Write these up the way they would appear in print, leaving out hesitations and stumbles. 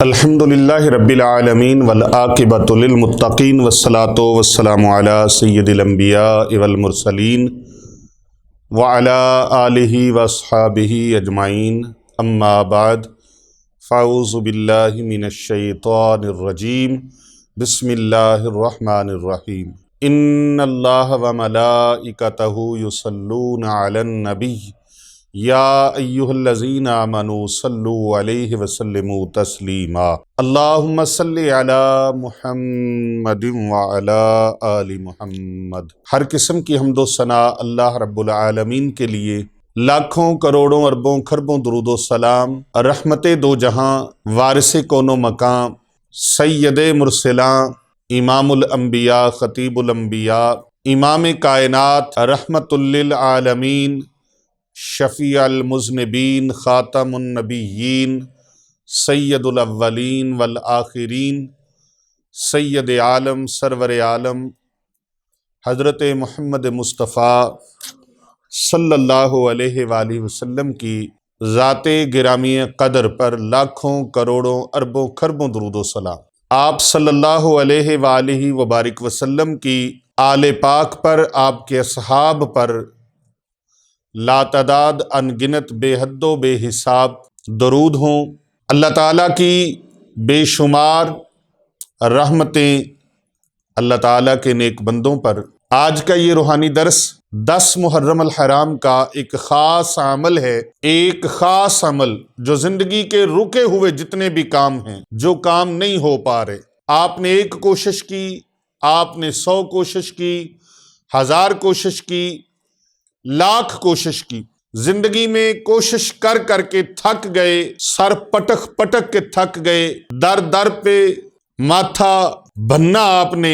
الحمدللہ رب العالمین والعاقبۃ للمتقین والصلاۃ والسلام علی سید الانبیاء والمرسلین وعلی آلہ واصحابہ اجمعین اما بعد فاعوذ باللہ من الشیطان الرجیم بسم اللہ الرحمن الرحیم ان اللہ وملائکتہ یصلون علی النبی یا ایہا الذین آمنوا صلوا علیہ وسلموا تسلیما اللہم صلی علی محمد وعلی آل محمد۔ ہر قسم کی حمد و ثنا اللہ رب العالمین کے لیے، لاکھوں کروڑوں اربوں کھربوں درود و سلام رحمت دو جہاں، وارث کون و مقام، سید مرسلاں، امام الانبیاء، خطیب الانبیاء، امام کائنات، رحمت للعالمین، شفیع المذنبین، خاتم النبیین، سید الاولین والآخرین، سید عالم، سرور عالم حضرت محمد مصطفیٰ صلی اللہ علیہ وآلہ وسلم کی ذات گرامی قدر پر لاکھوں کروڑوں اربوں کھربوں درود و سلام، آپ صلی اللہ علیہ وآلہ وبارک وسلم کی آل پاک پر، آپ کے اصحاب پر لاتعداد انگنت بے حد و بے حساب درود ہوں۔ اللہ تعالیٰ کی بے شمار رحمتیں اللہ تعالیٰ کے نیک بندوں پر۔ آج کا یہ روحانی درس 10 محرم الحرام کا ایک خاص عمل ہے، ایک خاص عمل جو زندگی کے رکے ہوئے جتنے بھی کام ہیں، جو کام نہیں ہو پا رہے، آپ نے ایک کوشش کی، آپ نے 100 کوشش کی، 1000 کوشش کی، لاکھ کوشش کی، زندگی میں کوشش کر کر کے تھک گئے، سر پٹک پٹک کے تھک گئے، در در پہ ماتھا بھنا آپ نے،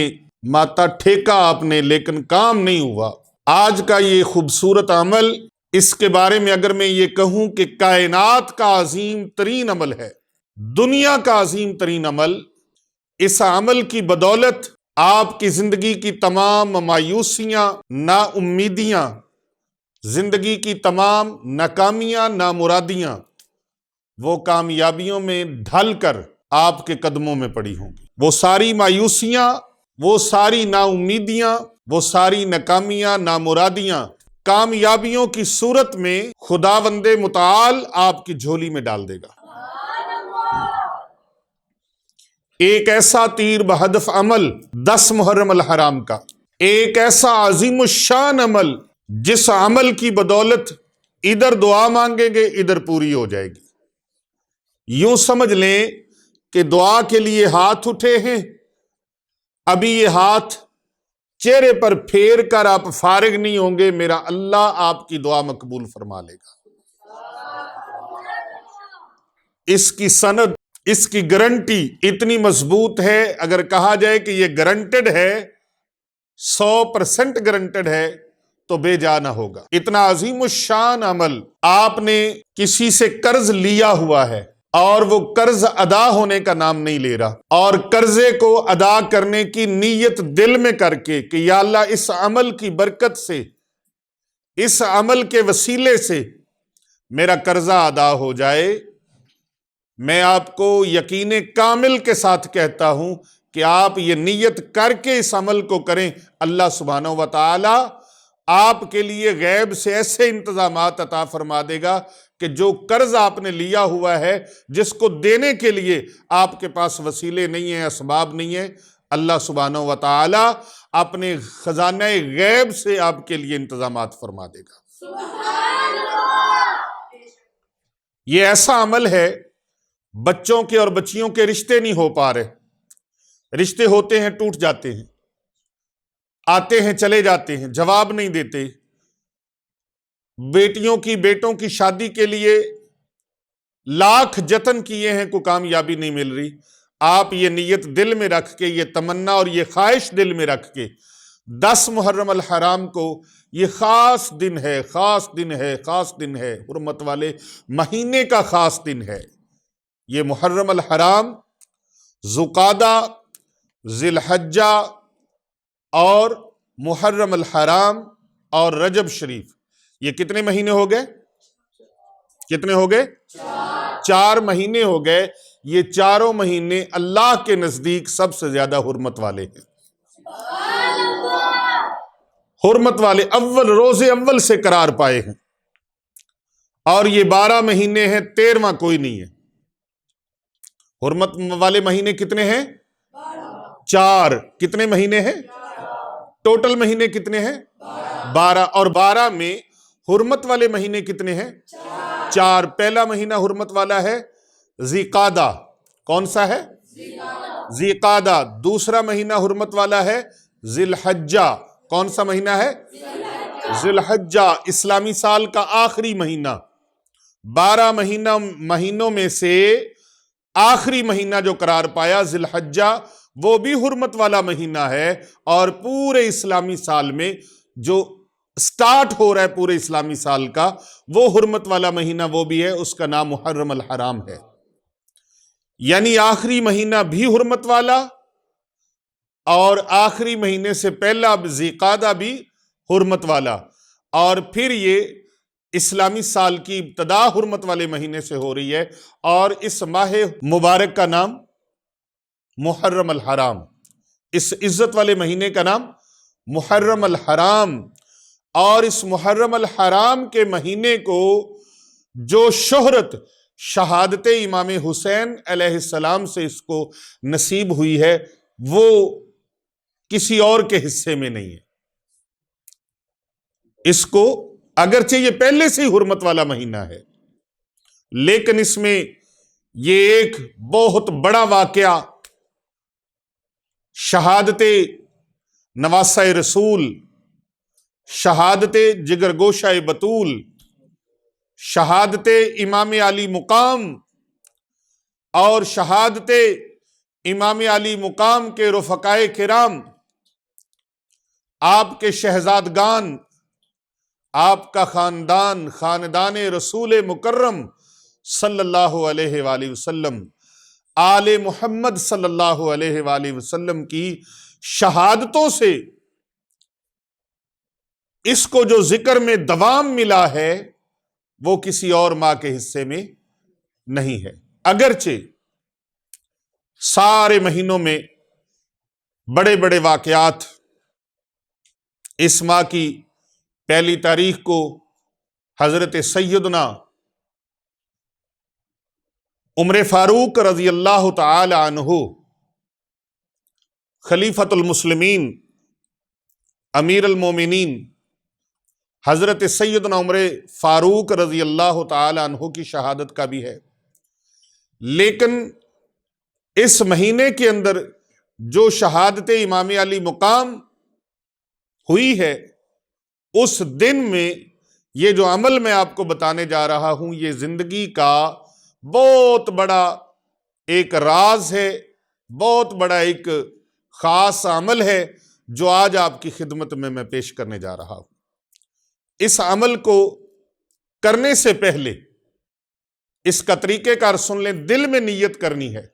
ماتھا ٹھیکا آپ نے، لیکن کام نہیں ہوا۔ آج کا یہ خوبصورت عمل، اس کے بارے میں اگر میں یہ کہوں کہ کائنات کا عظیم ترین عمل ہے، دنیا کا عظیم ترین عمل، اس عمل کی بدولت آپ کی زندگی کی تمام مایوسیاں، نا امیدیاں، زندگی کی تمام ناکامیاں، نامرادیاں، وہ کامیابیوں میں ڈھل کر آپ کے قدموں میں پڑی ہوں گی۔ وہ ساری مایوسیاں، وہ ساری نا امیدیاں، وہ ساری ناکامیاں، نامرادیاں کامیابیوں کی صورت میں خداوند متعال آپ کی جھولی میں ڈال دے گا۔ ایک ایسا تیر بہدف عمل 10 محرم الحرام کا، ایک ایسا عظیم الشان عمل جس عمل کی بدولت ادھر دعا مانگیں گے ادھر پوری ہو جائے گی۔ یوں سمجھ لیں کہ دعا کے لیے ہاتھ اٹھے ہیں، ابھی یہ ہاتھ چہرے پر پھیر کر آپ فارغ نہیں ہوں گے، میرا اللہ آپ کی دعا مقبول فرما لے گا۔ اس کی سند، اس کی گارنٹی اتنی مضبوط ہے، اگر کہا جائے کہ یہ گارنٹڈ ہے، 100% گارنٹڈ ہے، تو بے جا نہ ہوگا۔ اتنا عظیم الشان عمل، آپ نے کسی سے قرض لیا ہوا ہے اور وہ قرض ادا ہونے کا نام نہیں لے رہا، اور قرضے کو ادا کرنے کی نیت دل میں کر کے کہ یا اللہ اس عمل کی برکت سے، اس عمل کے وسیلے سے میرا قرضہ ادا ہو جائے۔ میں آپ کو یقین کامل کے ساتھ کہتا ہوں کہ آپ یہ نیت کر کے اس عمل کو کریں، اللہ سبحانہ و تعالی آپ کے لیے غیب سے ایسے انتظامات عطا فرما دے گا کہ جو قرض آپ نے لیا ہوا ہے، جس کو دینے کے لیے آپ کے پاس وسیلے نہیں ہیں، اسباب نہیں ہیں، اللہ سبحانہ و تعالی اپنے خزانہ غیب سے آپ کے لیے انتظامات فرما دے گا۔ یہ ایسا عمل ہے، بچوں کے اور بچیوں کے رشتے نہیں ہو پا رہے، رشتے ہوتے ہیں ٹوٹ جاتے ہیں، آتے ہیں چلے جاتے ہیں، جواب نہیں دیتے، بیٹیوں کی بیٹوں کی شادی کے لیے لاکھ جتن کیے ہیں، کوئی کامیابی نہیں مل رہی۔ آپ یہ نیت دل میں رکھ کے، یہ تمنا اور یہ خواہش دل میں رکھ کے، 10 محرم الحرام کو، یہ خاص دن ہے، خاص دن ہے، خاص دن ہے، حرمت والے مہینے کا خاص دن ہے یہ محرم الحرام، ذوالقعدہ، ذی الحجہ اور محرم الحرام اور رجب شریف، یہ کتنے مہینے ہو گئے؟ کتنے ہو گئے؟ 4 مہینے ہو گئے، یہ چاروں مہینے اللہ کے نزدیک سب سے زیادہ حرمت والے ہیں، حرمت والے اول روز اول سے قرار پائے ہیں، اور یہ 12 مہینے ہیں، 13واں کوئی نہیں ہے۔ حرمت والے مہینے کتنے ہیں؟ 4۔ کتنے مہینے ہیں؟ ٹوٹل مہینے کتنے ہیں؟ 12۔ اور 12 میں حرمت والے مہینے کتنے ہیں؟ 4۔ پہلا مہینہ حرمت والا ہے ذی قعدہ، کون سا ہے؟ ذی قعدہ۔ دوسرا مہینہ حرمت والا ہے ذی الحجہ، کون سا مہینہ ہے؟ ذی الحجہ، اسلامی سال کا آخری مہینہ۔ 12 مہینوں میں سے آخری مہینہ جو قرار پایا ذی الحجہ، وہ بھی حرمت والا مہینہ ہے، اور پورے اسلامی سال میں جو سٹارٹ ہو رہا ہے پورے اسلامی سال کا، وہ حرمت والا مہینہ وہ بھی ہے، اس کا نام محرم الحرام ہے۔ یعنی آخری مہینہ بھی حرمت والا، اور آخری مہینے سے پہلا ذی قعدہ بھی حرمت والا، اور پھر یہ اسلامی سال کی ابتدا حرمت والے مہینے سے ہو رہی ہے، اور اس ماہ مبارک کا نام محرم الحرام، اس عزت والے مہینے کا نام محرم الحرام۔ اور اس محرم الحرام کے مہینے کو جو شہرت شہادت امام حسین علیہ السلام سے اس کو نصیب ہوئی ہے، وہ کسی اور کے حصے میں نہیں ہے۔ اس کو اگرچہ یہ پہلے سے ہی حرمت والا مہینہ ہے، لیکن اس میں یہ ایک بہت بڑا واقعہ، شہادت نواسہ رسول، شہادت جگر گوشہ بطول، شہادت امام علی مقام، اور شہادت امام علی مقام کے رفقائے کرام، آپ کے شہزادگان، آپ کا خاندان، خاندان رسول مکرم صلی اللہ علیہ وآلہ وسلم، آل محمد صلی اللہ علیہ وآلہ وسلم کی شہادتوں سے اس کو جو ذکر میں دوام ملا ہے، وہ کسی اور ماں کے حصے میں نہیں ہے۔ اگرچہ سارے مہینوں میں بڑے بڑے واقعات اس ماہ کی پہلی تاریخ کو حضرت سیدنا عمر فاروق رضی اللہ تعالی عنہ، خلیفۃ المسلمین، امیر المومنین، حضرت سیدنا عمر فاروق رضی اللہ تعالی عنہ کی شہادت کا بھی ہے، لیکن اس مہینے کے اندر جو شہادت امام علی مقام ہوئی ہے، اس دن میں یہ جو عمل میں آپ کو بتانے جا رہا ہوں، یہ زندگی کا بہت بڑا ایک راز ہے، بہت بڑا ایک خاص عمل ہے، جو آج آپ کی خدمت میں پیش کرنے جا رہا ہوں۔ اس عمل کو کرنے سے پہلے اس کا طریقہ کار سن لیں۔ دل میں نیت کرنی ہے،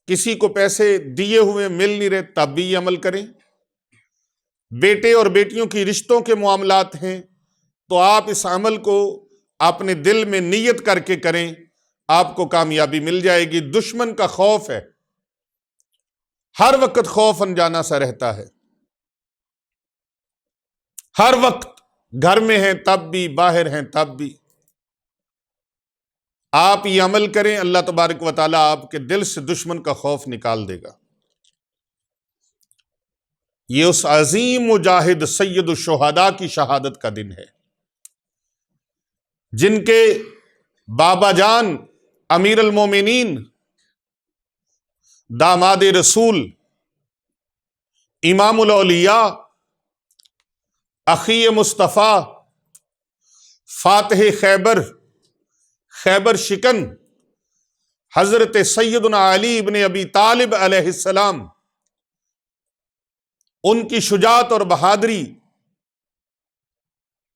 کسی کو پیسے دیے ہوئے مل نہیں رہے تب بھی یہ عمل کریں۔ بیٹے اور بیٹیوں کی رشتوں کے معاملات ہیں تو آپ اس عمل کو اپنے دل میں نیت کر کے کریں، آپ کو کامیابی مل جائے گی۔ دشمن کا خوف ہے، ہر وقت خوف انجانا سا رہتا ہے، ہر وقت گھر میں ہیں تب بھی، باہر ہیں تب بھی۔ آپ یہ عمل کریں، اللہ تبارک و تعالیٰ آپ کے دل سے دشمن کا خوف نکال دے گا۔ یہ اس عظیم مجاہد سید الشہداء کی شہادت کا دن ہے، جن کے بابا جان امیر المومنین، داماد رسول، امام الاولیاء، اخی مصطفیٰ، فاتح خیبر، خیبر شکن، حضرت سیدنا علی ابن ابی طالب علیہ السلام، ان کی شجاعت اور بہادری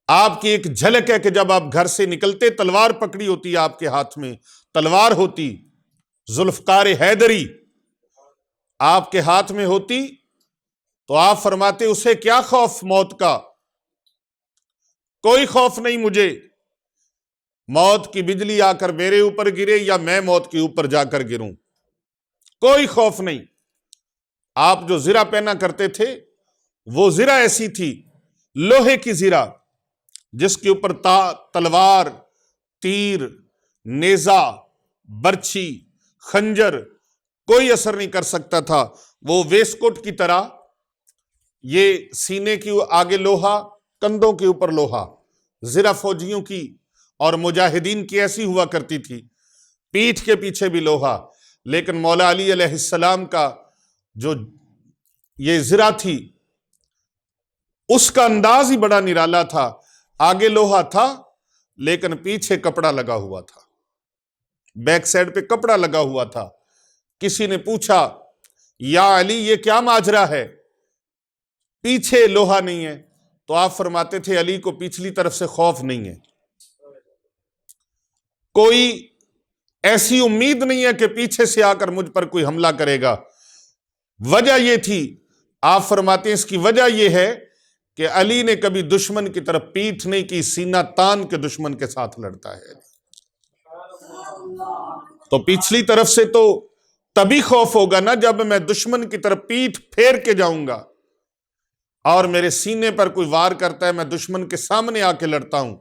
آپ کی ایک جھلک ہے کہ جب آپ گھر سے نکلتے تلوار پکڑی ہوتی آپ کے ہاتھ میں، تلوار ہوتی، ذوالفقار حیدری آپ کے ہاتھ میں ہوتی، تو آپ فرماتے اسے کیا خوف موت کا، کوئی خوف نہیں مجھے، موت کی بجلی آ کر میرے اوپر گرے یا میں موت کے اوپر جا کر گروں، کوئی خوف نہیں۔ آپ جو زرہ پہنا کرتے تھے وہ زرہ ایسی تھی، لوہے کی زرہ، جس کے اوپر تلوار، تیر، نیزہ، برچھی، خنجر کوئی اثر نہیں کر سکتا تھا۔ وہ ویسکوٹ کی طرح یہ سینے کی آگے لوہا، کندھوں کے اوپر لوہا، زرہ فوجیوں کی اور مجاہدین کی ایسی ہوا کرتی تھی، پیٹھ کے پیچھے بھی لوہا۔ لیکن مولا علی علیہ السلام کا جو یہ زرہ تھی اس کا انداز ہی بڑا نرالا تھا، آگے لوہا تھا لیکن پیچھے کپڑا لگا ہوا تھا، بیک سائڈ پہ کپڑا لگا ہوا تھا۔ کسی نے پوچھا یا علی یہ کیا ماجرا ہے، پیچھے لوہا نہیں ہے؟ تو آپ فرماتے تھے علی کو پچھلی طرف سے خوف نہیں ہے، کوئی ایسی امید نہیں ہے کہ پیچھے سے آ کر مجھ پر کوئی حملہ کرے گا۔ وجہ یہ تھی، آپ فرماتے ہیں اس کی وجہ یہ ہے کہ علی نے کبھی دشمن کی طرف پیٹھ نہیں کی، سینہ تان کے دشمن کے ساتھ لڑتا ہے۔ تو پچھلی طرف سے تو تبھی خوف ہوگا نا جب میں دشمن کی طرف پیٹھ پھیر کے جاؤں گا اور میرے سینے پر کوئی وار کرتا ہے، میں دشمن کے سامنے آ کے لڑتا ہوں۔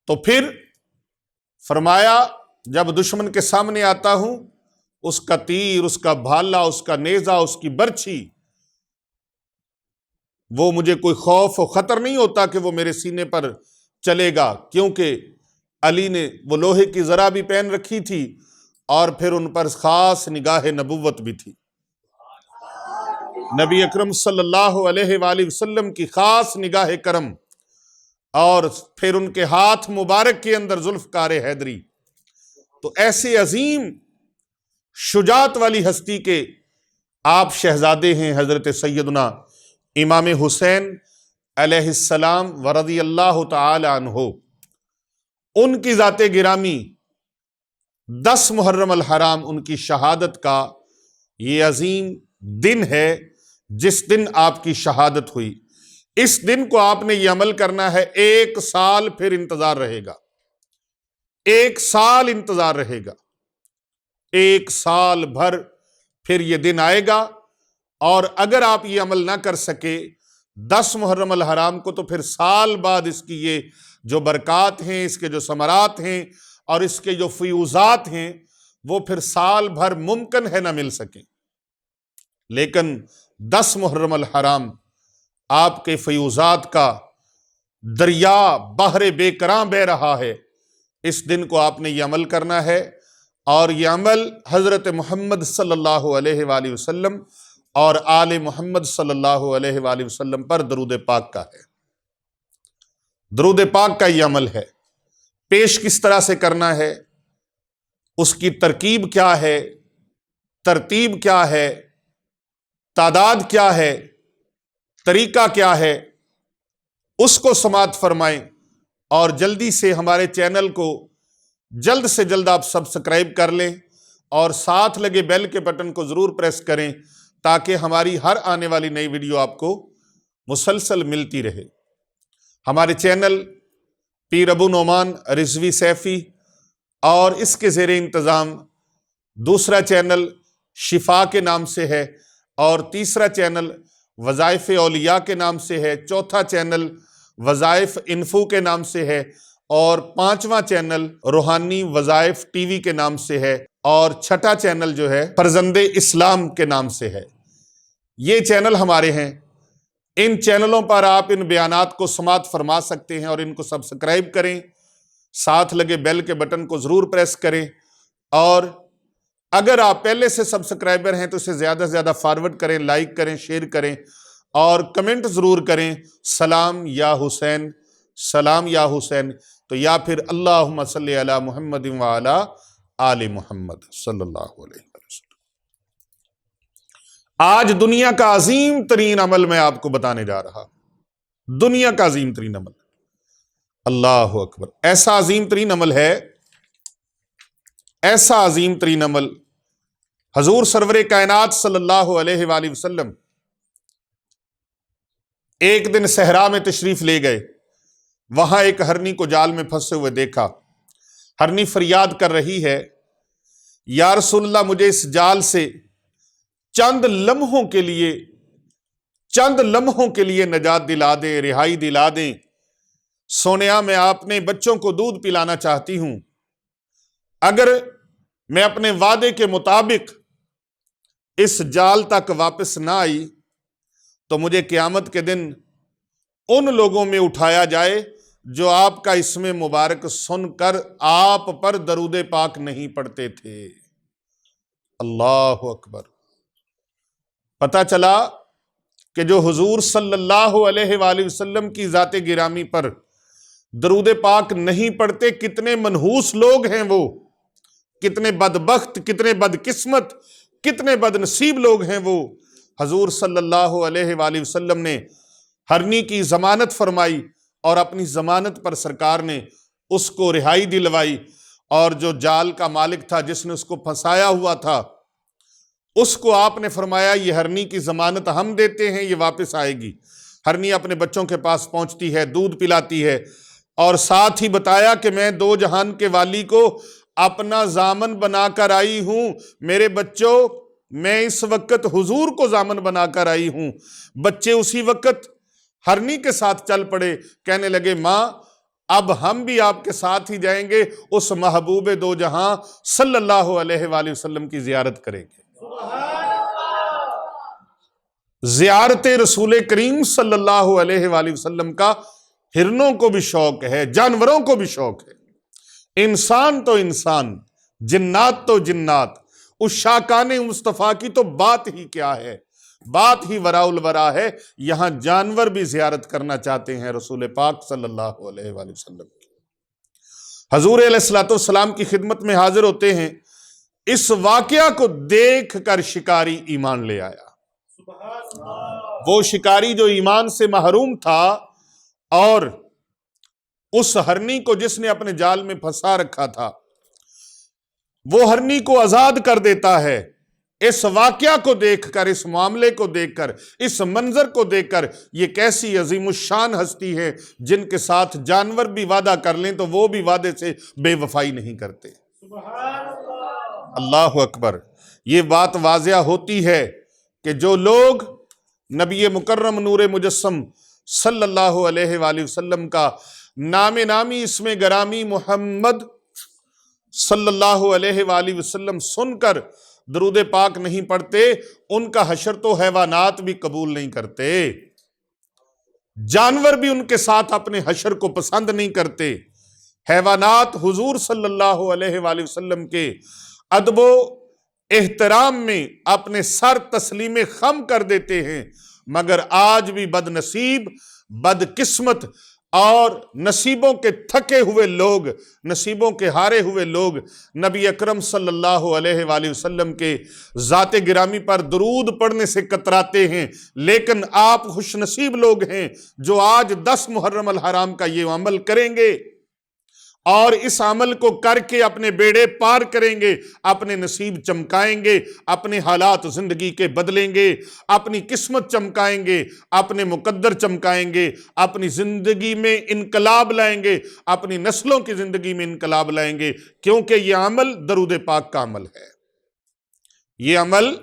تو پھر فرمایا جب دشمن کے سامنے آتا ہوں، اس کا تیر، اس کا بھالا، اس کا نیزہ، اس کی برچھی، وہ مجھے کوئی خوف و خطر نہیں ہوتا کہ وہ میرے سینے پر چلے گا، کیونکہ علی نے وہ لوہے کی زرہ بھی پہن رکھی تھی اور پھر ان پر خاص نگاہ نبوت بھی تھی۔ نبی اکرم صلی اللہ علیہ وآلہ وسلم کی خاص نگاہ کرم، اور پھر ان کے ہاتھ مبارک کے اندر ذوالفقار حیدری۔ تو ایسے عظیم شجاعت والی ہستی کے آپ شہزادے ہیں حضرت سیدنا امام حسین علیہ السلام ورضی اللہ تعالی عنہ۔ ان کی ذات گرامی 10 محرم الحرام ان کی شہادت کا یہ عظیم دن ہے، جس دن آپ کی شہادت ہوئی۔ اس دن کو آپ نے یہ عمل کرنا ہے، 1 سال پھر انتظار رہے گا، 1 سال انتظار رہے گا، 1 سال بھر پھر یہ دن آئے گا۔ اور اگر آپ یہ عمل نہ کر سکے 10 محرم الحرام کو، تو پھر سال بعد اس کی یہ جو برکات ہیں، اس کے جو ثمرات ہیں اور اس کے جو فیوزات ہیں، وہ پھر سال بھر ممکن ہے نہ مل سکیں۔ لیکن 10 محرم الحرام آپ کے فیوزات کا دریا بحر بے کراں بہ رہا ہے۔ اس دن کو آپ نے یہ عمل کرنا ہے، اور یہ عمل حضرت محمد صلی اللہ علیہ وآلہ وسلم اور آل محمد صلی اللہ علیہ وآلہ وسلم پر درود پاک کا ہے۔ درود پاک کا یہ عمل ہے۔ پیش کس طرح سے کرنا ہے، اس کی ترکیب کیا ہے، ترتیب کیا ہے، تعداد کیا ہے، طریقہ کیا ہے، اس کو سماعت فرمائیں، اور جلدی سے ہمارے چینل کو جلد سے جلد آپ سبسکرائب کر لیں، اور ساتھ لگے بیل کے بٹن کو ضرور پریس کریں تاکہ ہماری ہر آنے والی نئی ویڈیو آپ کو مسلسل ملتی رہے۔ ہمارے چینل پیر ابو نعمان رضوی سیفی اور اس کے زیر انتظام دوسرا چینل شفا کے نام سے ہے، اور تیسرا چینل وظائف اولیاء کے نام سے ہے، چوتھا چینل وظائف انفو کے نام سے ہے، اور 5واں چینل روحانی وظائف ٹی وی کے نام سے ہے، اور چھٹا چینل جو ہے فرزند اسلام کے نام سے ہے۔ یہ چینل ہمارے ہیں، ان چینلوں پر آپ ان بیانات کو سماعت فرما سکتے ہیں، اور ان کو سبسکرائب کریں، ساتھ لگے بیل کے بٹن کو ضرور پریس کریں، اور اگر آپ پہلے سے سبسکرائبر ہیں تو اسے زیادہ سے زیادہ فارورڈ کریں، لائک کریں، شیئر کریں، اور کمنٹ ضرور کریں، سلام یا حسین، سلام یا حسین، تو یا پھر اللہم صلی علی محمد وعلی آل محمد صلی اللہ علیہ وسلم۔ آج دنیا کا عظیم ترین عمل میں آپ کو بتانے جا رہا، دنیا کا عظیم ترین عمل، اللہ اکبر، ایسا عظیم ترین عمل ہے، ایسا عظیم ترین عمل۔ حضور سرور کائنات صلی اللہ علیہ وآلہ وسلم ایک دن صحرا میں تشریف لے گئے، وہاں ایک ہرنی کو جال میں پھنسے ہوئے دیکھا۔ ہرنی فریاد کر رہی ہے، یا رسول اللہ مجھے اس جال سے چند لمحوں کے لیے نجات دلا دیں، رہائی دلا دیں۔ سونیا میں اپنے بچوں کو دودھ پلانا چاہتی ہوں، اگر میں اپنے وعدے کے مطابق اس جال تک واپس نہ آئی تو مجھے قیامت کے دن ان لوگوں میں اٹھایا جائے جو آپ کا اسم مبارک سن کر آپ پر درود پاک نہیں پڑھتے تھے۔ اللہ اکبر۔ پتہ چلا کہ جو حضور صلی اللہ علیہ وآلہ وسلم کی ذات گرامی پر درود پاک نہیں پڑھتے، کتنے منحوس لوگ ہیں وہ، کتنے بدبخت، کتنے بدقسمت، کتنے بد نصیب لوگ ہیں وہ۔ حضور صلی اللہ علیہ وآلہ وسلم نے ہرنی کی ضمانت فرمائی اور اپنی ضمانت پر سرکار نے اس کو رہائی دلوائی، اور جو جال کا مالک تھا جس نے اس کو پھنسایا ہوا تھا اس کو آپ نے فرمایا یہ ہرنی کی ضمانت ہم دیتے ہیں، یہ واپس آئے گی۔ ہرنی اپنے بچوں کے پاس پہنچتی ہے، دودھ پلاتی ہے، اور ساتھ ہی بتایا کہ میں دو جہان کے والی کو اپنا ضامن بنا کر آئی ہوں۔ میرے بچوں، میں اس وقت حضور کو ضامن بنا کر آئی ہوں۔ بچے اسی وقت ہرنی کے ساتھ چل پڑے، کہنے لگے ماں اب ہم بھی آپ کے ساتھ ہی جائیں گے، اس محبوب دو جہاں صلی اللہ علیہ وآلہ وسلم کی زیارت کریں گے۔ زیارت رسول کریم صلی اللہ علیہ وآلہ وسلم کا ہرنوں کو بھی شوق ہے، جانوروں کو بھی شوق ہے، انسان تو انسان، جنات تو جنات۔ اس شاکان مصطفیٰ کی تو بات ہی کیا ہے، بات ہی وراء الورا ہے۔ یہاں جانور بھی زیارت کرنا چاہتے ہیں رسول پاک صلی اللہ علیہ وآلہ وسلم کی۔ حضور علیہ السلام کی خدمت میں حاضر ہوتے ہیں، اس واقعہ کو دیکھ کر شکاری ایمان لے آیا۔ وہ شکاری جو ایمان سے محروم تھا اور اس ہرنی کو جس نے اپنے جال میں پھنسا رکھا تھا، وہ ہرنی کو آزاد کر دیتا ہے۔ اس واقعہ کو دیکھ کر، اس معاملے کو دیکھ کر، اس منظر کو دیکھ کر، یہ کیسی عظیم الشان ہستی ہے جن کے ساتھ جانور بھی وعدہ کر لیں تو وہ بھی وعدے سے بے وفائی نہیں کرتے۔ اللہ اکبر۔ یہ بات واضح ہوتی ہے کہ جو لوگ نبی مکرم نور مجسم صلی اللہ علیہ وآلہ وسلم کا نام نامی اسم گرامی محمد صلی اللہ علیہ وآلہ وسلم سن کر درود پاک نہیں پڑھتے، ان کا حشر تو حیوانات بھی قبول نہیں کرتے، جانور بھی ان کے ساتھ اپنے حشر کو پسند نہیں کرتے۔ حیوانات حضور صلی اللہ علیہ وآلہ وسلم کے ادب و احترام میں اپنے سر تسلیم خم کر دیتے ہیں، مگر آج بھی بد نصیب، بد قسمت اور نصیبوں کے تھکے ہوئے لوگ، نصیبوں کے ہارے ہوئے لوگ نبی اکرم صلی اللہ علیہ وآلہ وسلم کے ذات گرامی پر درود پڑھنے سے کتراتے ہیں۔ لیکن آپ خوش نصیب لوگ ہیں جو آج 10 محرم الحرام کا یہ عمل کریں گے اور اس عمل کو کر کے اپنے بیڑے پار کریں گے، اپنے نصیب چمکائیں گے، اپنے حالات زندگی کے بدلیں گے، اپنی قسمت چمکائیں گے، اپنے مقدر چمکائیں گے، اپنی زندگی میں انقلاب لائیں گے، اپنی نسلوں کی زندگی میں انقلاب لائیں گے، کیونکہ یہ عمل درود پاک کا عمل ہے، یہ عمل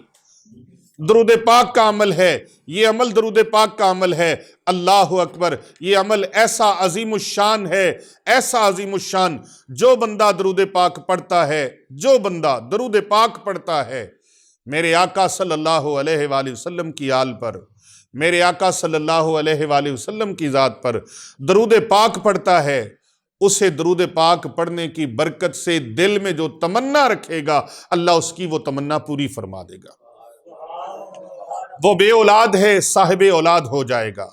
درود پاک کا عمل ہے، یہ عمل درود پاک کا عمل ہے۔ اللہ اکبر۔ یہ عمل ایسا عظیم الشان ہے، ایسا عظیم الشان، جو بندہ درود پاک پڑھتا ہے، جو بندہ درود پاک پڑھتا ہے، میرے آقا صلی اللہ علیہ وآلہ وسلم کی آل پر، میرے آقا صلی اللہ علیہ وآلہ وسلم کی ذات پر درود پاک پڑھتا ہے، اسے درود پاک پڑھنے کی برکت سے دل میں جو تمنا رکھے گا، اللہ اس کی وہ تمنا پوری فرما دے گا۔ وہ بے اولاد ہے، صاحب اولاد ہو جائے گا،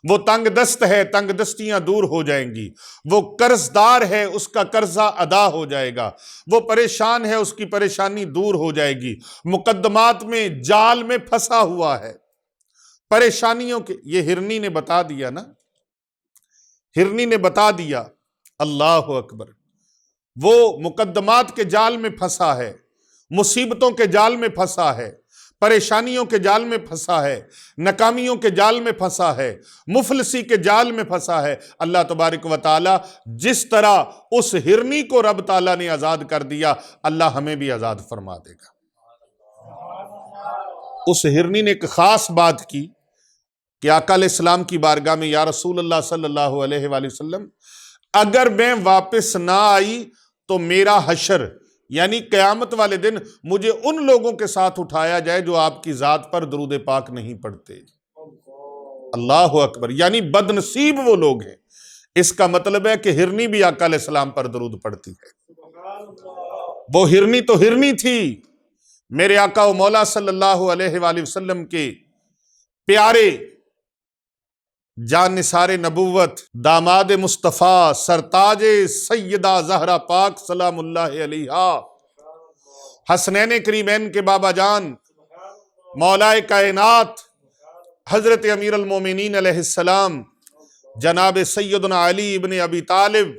وہ تنگ دست ہے، تنگ دستیاں دور ہو جائیں گی، وہ قرض دار ہے، اس کا قرضہ ادا ہو جائے گا، وہ پریشان ہے، اس کی پریشانی دور ہو جائے گی، مقدمات میں جال میں پھنسا ہوا ہے، پریشانیوں کے، یہ ہرنی نے بتا دیا نا، ہرنی نے بتا دیا۔ اللہ اکبر۔ وہ مقدمات کے جال میں پھنسا ہے، مصیبتوں کے جال میں پھنسا ہے، پریشانیوں کے جال میں پھنسا ہے، ناکامیوں کے جال میں پھنسا ہے، مفلسی کے جال میں پھنسا ہے، اللہ تبارک و تعالی جس طرح اس ہرنی کو رب تعالیٰ نے آزاد کر دیا، اللہ ہمیں بھی آزاد فرما دے گا۔ اس ہرنی نے ایک خاص بات کی کہ آقا علیہ السلام کی بارگاہ میں، یا رسول اللہ صلی اللہ علیہ وآلہ وسلم، اگر میں واپس نہ آئی تو میرا حشر یعنی قیامت والے دن مجھے ان لوگوں کے ساتھ اٹھایا جائے جو آپ کی ذات پر درود پاک نہیں پڑھتے۔ اللہ اکبر، یعنی بد نصیب وہ لوگ ہیں۔ اس کا مطلب ہے کہ ہرنی بھی آقا علیہ السلام پر درود پڑھتی ہے۔ وہ ہرنی تو ہرنی تھی، میرے آقا و مولا صلی اللہ علیہ وآلہ وسلم کے پیارے جان نثار نبوت، داماد مصطفیٰ، سرتاج سیدہ زہرا پاک سلام اللہ علیہا، حسنین کریمین کے بابا جان، مولا کائنات حضرت امیر المومنین علیہ السلام جناب سیدنا علی ابن ابی طالب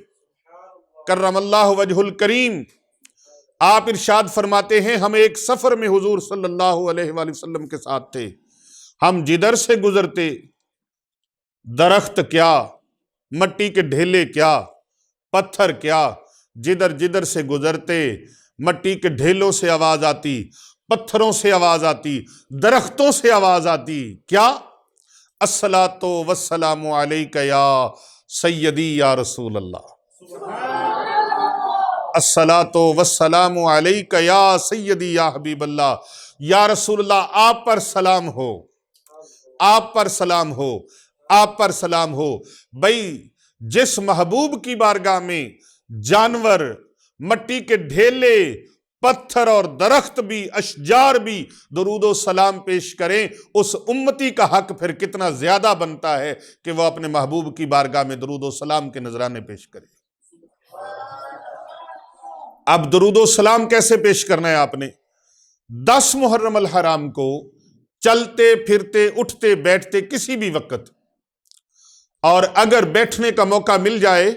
کرم اللہ وجہ الکریم، آپ ارشاد فرماتے ہیں ہم ایک سفر میں حضور صلی اللہ علیہ وآلہ وسلم کے ساتھ تھے، ہم جدھر سے گزرتے درخت کیا، مٹی کے ڈھیلے کیا، پتھر کیا، جدھر جدھر سے گزرتے مٹی کے ڈھیلوں سے آواز آتی، پتھروں سے آواز آتی، درختوں سے آواز آتی، کیا؟ الصلاۃ والسلام علیک یا سیدی یا رسول اللہ، الصلاۃ والسلام علیک یا سیدی یا حبیب اللہ، یا رسول اللہ آپ پر سلام ہو، آپ پر سلام ہو، آپ پر سلام ہو۔ بھئی جس محبوب کی بارگاہ میں جانور، مٹی کے ڈھیلے، پتھر اور درخت بھی، اشجار بھی درود و سلام پیش کریں، اس امتی کا حق پھر کتنا زیادہ بنتا ہے کہ وہ اپنے محبوب کی بارگاہ میں درود و سلام کے نذرانے پیش کرے۔ اب درود و سلام کیسے پیش کرنا ہے آپ نے؟ 10 محرم الحرام کو چلتے پھرتے اٹھتے بیٹھتے کسی بھی وقت، اور اگر بیٹھنے کا موقع مل جائے،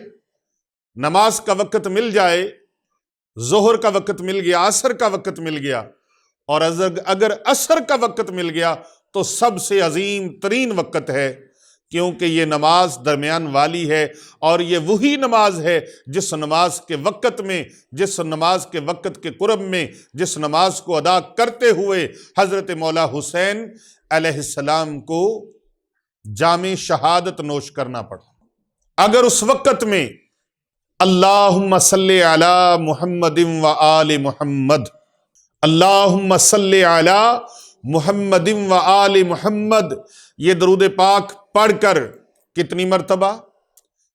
نماز کا وقت مل جائے، ظہر کا وقت مل گیا، عصر کا وقت مل گیا، اور اگر عصر کا وقت مل گیا تو سب سے عظیم ترین وقت ہے، کیونکہ یہ نماز درمیان والی ہے، اور یہ وہی نماز ہے جس نماز کے وقت میں، جس نماز کے وقت کے قرب میں، جس نماز کو ادا کرتے ہوئے حضرت مولا حسین علیہ السلام کو جام شہادت نوش کرنا پڑا۔ اگر اس وقت میں اللہم صلی علی محمد و آل محمد، اللہم صلی علی محمد و آل محمد، یہ درود پاک پڑھ کر کتنی مرتبہ؟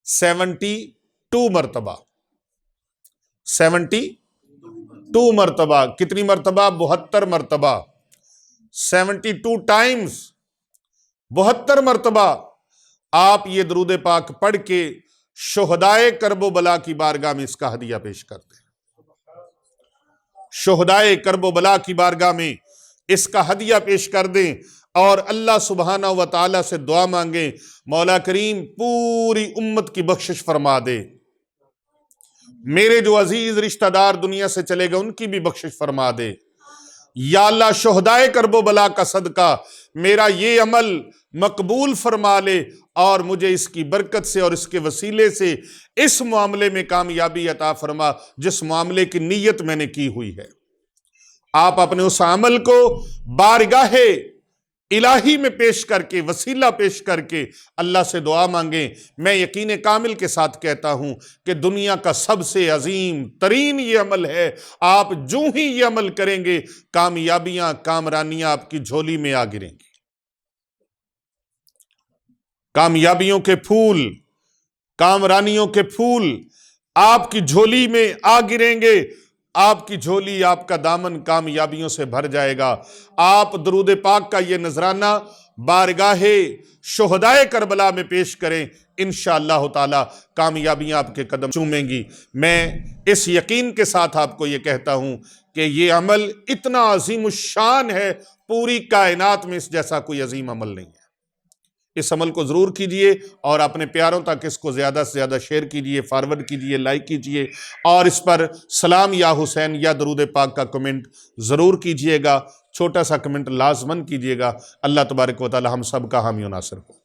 72 مرتبہ، 72 مرتبہ، کتنی مرتبہ؟ 72 مرتبہ، 72 ٹائمز، 72 مرتبہ آپ یہ درود پاک پڑھ کے شہدائے کرب و بلا کی بارگاہ میں اس کا ہدیہ پیش کرتے ہیں۔ شہدائے کرب و بلا کی بارگاہ میں اس کا ہدیہ پیش کر دیں، اور اللہ سبحانہ و تعالیٰ سے دعا مانگیں، مولا کریم پوری امت کی بخشش فرما دے، میرے جو عزیز رشتہ دار دنیا سے چلے گئے ان کی بھی بخشش فرما دے، یا اللہ شہدائے کرب و بلا کا صدقہ میرا یہ عمل مقبول فرما لے، اور مجھے اس کی برکت سے اور اس کے وسیلے سے اس معاملے میں کامیابی عطا فرما جس معاملے کی نیت میں نے کی ہوئی ہے۔ آپ اپنے اس عمل کو بارگاہ الہی میں پیش کر کے، وسیلہ پیش کر کے اللہ سے دعا مانگیں۔ میں یقین کامل کے ساتھ کہتا ہوں کہ دنیا کا سب سے عظیم ترین یہ عمل ہے، آپ جو ہی یہ عمل کریں گے کامیابیاں، کامرانیاں آپ کی جھولی میں آ گریں گی، کامیابیوں کے پھول، کامرانیوں کے پھول آپ کی جھولی میں آ گریں گے، آپ کی جھولی، آپ کا دامن کامیابیوں سے بھر جائے گا۔ آپ درود پاک کا یہ نذرانہ بارگاہ شہدائے کربلا میں پیش کریں، انشاءاللہ تعالی کامیابیاں آپ کے قدم چومیں گی۔ میں اس یقین کے ساتھ آپ کو یہ کہتا ہوں کہ یہ عمل اتنا عظیم الشان ہے، پوری کائنات میں اس جیسا کوئی عظیم عمل نہیں ہے۔ اس عمل کو ضرور کیجئے اور اپنے پیاروں تک اس کو زیادہ سے زیادہ شیئر کیجئے، فارورڈ کیجئے، لائک کیجئے، اور اس پر سلام یا حسین یا درود پاک کا کمنٹ ضرور کیجئے گا۔ چھوٹا سا کمنٹ لازماً کیجیے گا۔ اللہ تبارک و تعالی ہم سب کا حامی و ناصر ہو۔